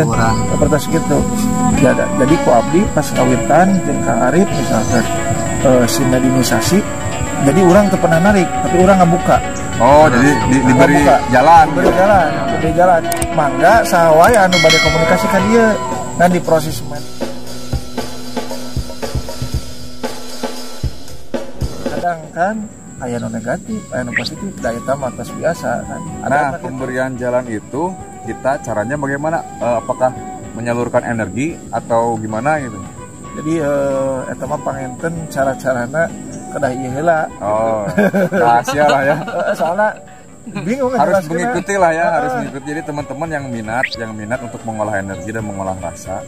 seperti gitu. Jadi ku abdi pas kawitan jeung Kang Arif misalkan si medinisasi, jadi orang teu pernah narik, tapi orang ngabuka. Oh, jadi diberi jalan. Diberi jalan. Mangga saha wae anu bade komunikasi ka dieu dan di proses kadang kan aya nu negatif, aya nu positif, da eta mah tos biasa kan. Nah, pemberian jalan itu kita caranya bagaimana? Apakah menyalurkan energi atau gimana gitu? Jadi eta mah panginten cara-carana kedah ieu heula. Oh, rahasia lah ya. Soalnya bingung harus mengikuti lah ya, harus mengikuti. Jadi teman-teman yang minat untuk mengolah energi dan mengolah rasa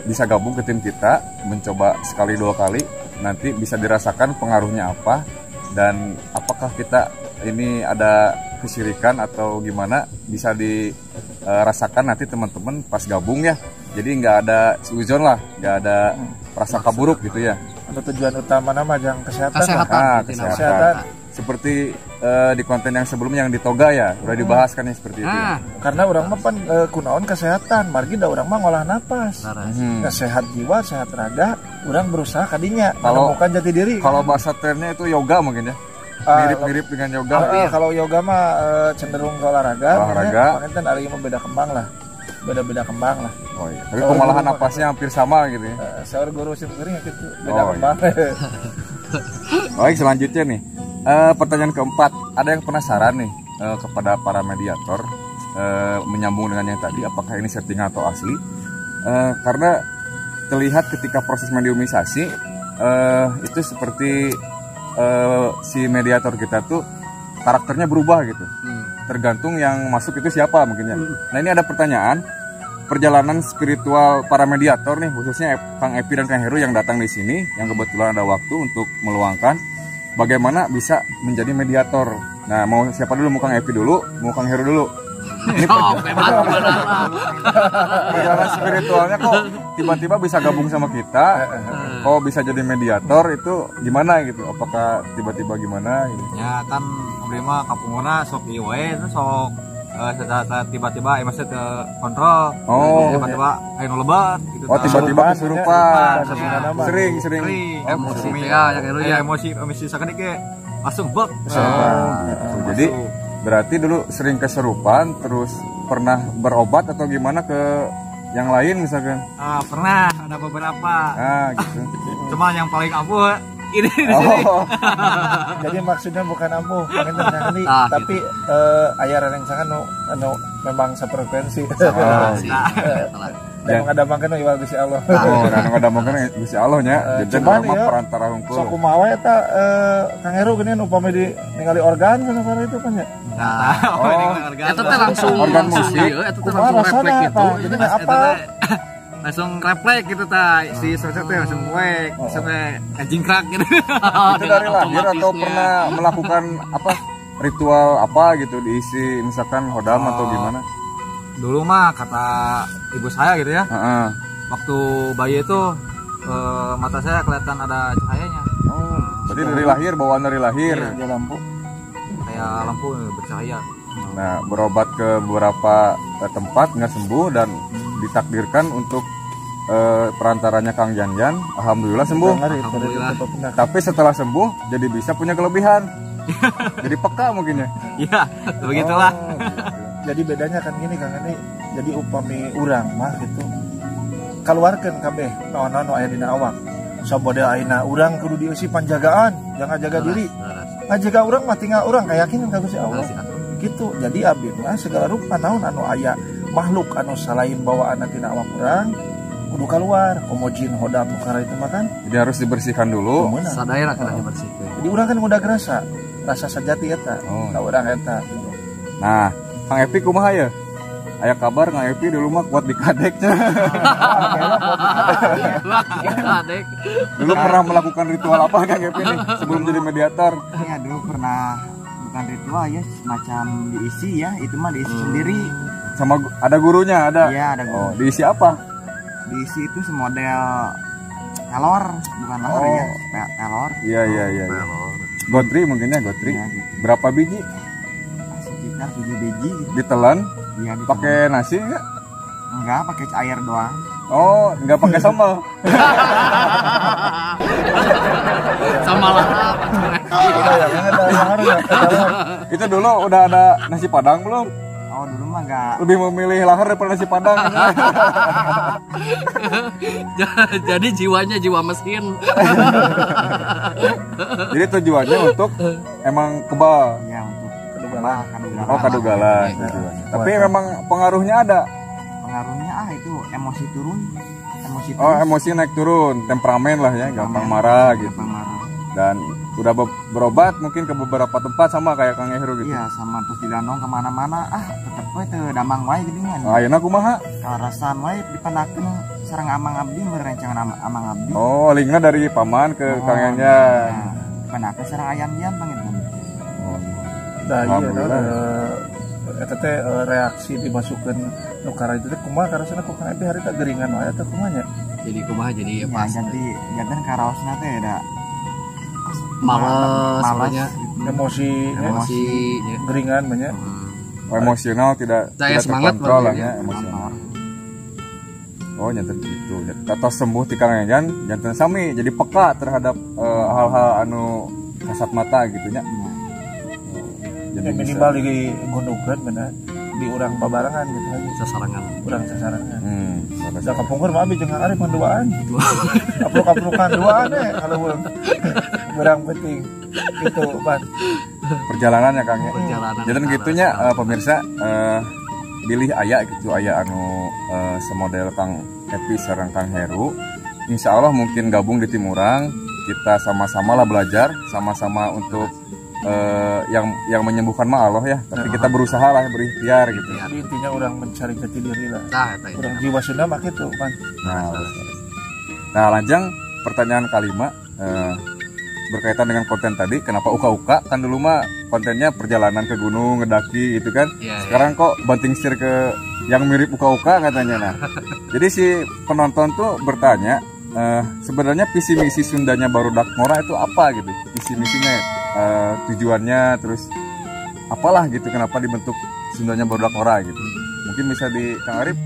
bisa gabung ke tim kita, mencoba sekali dua kali, nanti bisa dirasakan pengaruhnya apa dan apakah kita ini ada kesirikan atau gimana, bisa dirasakan nanti teman-teman pas gabung ya. Jadi nggak ada suzon lah, nggak ada prasangka buruk gitu ya. Untuk tujuan utama nama yang kesehatan. Kesehatan. Seperti di konten yang sebelumnya yang di Toga ya, udah dibahas kan ya seperti itu. Ya? Karena orang mah pan kunaon kesehatan, margi da orang mah ngolah napas. Sehat jiwa, sehat raga, orang berusaha kadinya menemukan jati diri. Kalau bahasa trennya itu yoga mungkin ya. Mirip-mirip dengan yoga. Kalau yoga mah cenderung ke olahraga. Makanya kan ari mah beda kembang lah. Beda kembang lah. Oh iya. Tapi pengolahan napasnya hampir sama gitu ya. Saur guru simkuring gitu, beda kembang. Iya. Baik, selanjutnya nih. Pertanyaan keempat, ada yang penasaran nih kepada para mediator menyambung dengan yang tadi, apakah ini settingan atau asli? Karena terlihat ketika proses mediumisasi itu seperti si mediator kita tuh karakternya berubah gitu, tergantung yang masuk itu siapa mungkinnya. Nah ini ada pertanyaan, perjalanan spiritual para mediator nih, khususnya Kang Epi dan Kang Heru yang datang di sini, yang kebetulan ada waktu untuk meluangkan. Bagaimana bisa menjadi mediator? Nah, mau siapa dulu? Mau Kang Epi dulu? Mau Kang Heru dulu? Ini perjalanan spiritualnya kok tiba-tiba bisa gabung sama kita? Kok bisa jadi mediator itu gimana gitu? Apakah tiba-tiba gimana gitu? Ya kan, abdi mah kapunguna sok ieu we sok tiba-tiba maksud ke kontrol. Tiba-tiba aya nu lebat gitu. Oh, tiba-tiba kesurupan. Sering. Emosi ya, emosi sakit ge langsung bek. Gitu. Jadi berarti dulu sering kesurupan, terus pernah berobat atau gimana ke yang lain misalkan? Pernah, ada beberapa. Gitu. Cuma yang paling ampuh ini. Jadi maksudnya bukan ampuh, tapi aya rerencangan anu memang sefrekuensi. Dan mengadamangkeun ieu Gusti Allah. Mengadamangkeun Gusti Allah nya. Jadi mah perantara hungkul. Sok kumaha we eta Kang Heru geuning upami ningali organ kana itu kan ya. Eta teh langsung organ musik, eta teh langsung refleks gitu. Jadi apa? Langsung refleks gitu si sosok teh langsung wek sampai ngajingkrak gitu. Itu dari lahir atau pernah melakukan apa ritual apa gitu diisi misalkan hodam atau gimana? Dulu mah kata ibu saya gitu ya. Waktu bayi itu mata saya kelihatan ada cahayanya. Berarti dari lahir, bawaan dari lahir. Iya, lampu. Kayak lampu bercahaya. Nah, berobat ke beberapa tempat nggak sembuh dan ditakdirkan untuk perantaranya Kang Janjan, alhamdulillah sembuh. Alhamdulillah. Tapi setelah sembuh jadi bisa punya kelebihan. Jadi peka mungkin ya. Iya, begitulah. Jadi bedanya kan gini Kang, ini jadi upami urang mah gitu. Kaluarkeun kabeh naon-naon aya dina awak. Sabodel ayeuna urang kudu dieusi panjagaan, jangan jaga diri. Ngajaga urang mah tinggal urang kayakinan ka Gusti Allah. Gitu. Jadi abdi mah segala rupa naon anu aya makhluk anu salain bawaan tina awak urang kudu keluar, komo jin hodam perkara itu mah kan. Jadi harus dibersihkan dulu. Sadaya kana dibersihkeun. Jadi urang kan udah rasa sejati eta. Ka urang eta gitu. Nah, Kang Epi kumaha ya? Aya kabar Kang Epi dulu mah kuat di kadek. Dulu pernah melakukan ritual apa Kang Epi nih sebelum jadi mediator? Iya, dulu pernah bukan ritual ya, semacam diisi ya, itu mah diisi sendiri. Sama ada gurunya, ada? Iya, ada guru. Diisi apa? Diisi itu semodel telur, bukan lahar ya, telur. Iya. Gotri mungkin ya, gotri. Ya, gitu. Berapa biji? Sekitar 7 biji. Ditelan? Iya, pakai nasi enggak? Enggak, pakai air doang. Oh, nggak pakai sambal. Sama lah. Itu dulu udah ada nasi padang belum? Oh, dulu mah enggak. Lebih memilih lahar daripada nasi padang. Jadi jiwanya jiwa mesin. Jadi tujuannya untuk emang kebal. Iya, untuk Kadugalan. kadugalan. Oh, kadugalan tujuannya. Tapi memang pengaruhnya ada. Pengaruhnya itu emosi turun. Emosi Oh, emosi naik turun, temperamen lah ya, gampang marah gitu. Gampang marah. Dan udah berobat mungkin ke beberapa tempat sama kayak Kang Ehru gitu. Iya, sama terus dilandong kemana-mana. Tetep we teu damang wae geuningan. Ayeuna kumaha? Karasan wae dipanakeun sareng amang abdi merencangan amang abdi. Oh, linknya dari paman ke Kang Yanyan. Dipanakeun sareng ayam-ayam panggil. Oh. Nah, iya, Alhamdulillah. eta teh reaksi dimasukkan nukara itu teh kumaha karasana ku kan hari teh geringan wae teh kumaha nya. Jadi kumaha jadi Ya, pas jadi jantan karaosna teh da males sebenarnya Emosi emosi ya. geringan banyak. Oh, emosional tidak Saya tidak semangat terkontrol lah lah, ya, ya. emosional. Oh, nyanten gitu. Kata sembuh ti Kang Yanyan, nyanten sami jadi peka terhadap hal-hal anu kasat mata gitu nya. Ya, minimal di gundukeun bener di urang babarangan gitu aja. sasarangan. Urang sasarangan. Bagus. Da kapungkur mah abi jeung Kang Arif menduaan. Kapluk-kaplukan duaan kalau urang penting gitu, Pan. Perjalanannya Kang ya. Perjalanan. Jadi gitunya pemirsa pilih aya gitu aya anu semodel Kang Epi sareng Kang Heru. Insya Allah mungkin gabung di Timurang, kita sama-sama lah belajar, sama-sama untuk yang menyembuhkan mah Allah ya. Tapi kita berusaha lah berikhtiar gitu. Jadi intinya orang mencari jati diri lah. Tah eta Orang jiwa Sunda mah gitu, Pan. Nah, lanjang pertanyaan kelima berkaitan dengan konten tadi. Kenapa uka-uka? Kan dulu mah kontennya perjalanan ke gunung, ngedaki gitu kan. Iya, Sekarang kok banting setir ke yang mirip uka-uka katanya. Nah, jadi si penonton tuh bertanya, sebenarnya visi misi Sundanya Barudak Ngora itu apa gitu? Visi misinya, tujuannya, terus apalah gitu? Kenapa dibentuk Sundanya Barudak Ngora gitu? Mungkin bisa di Kang Arif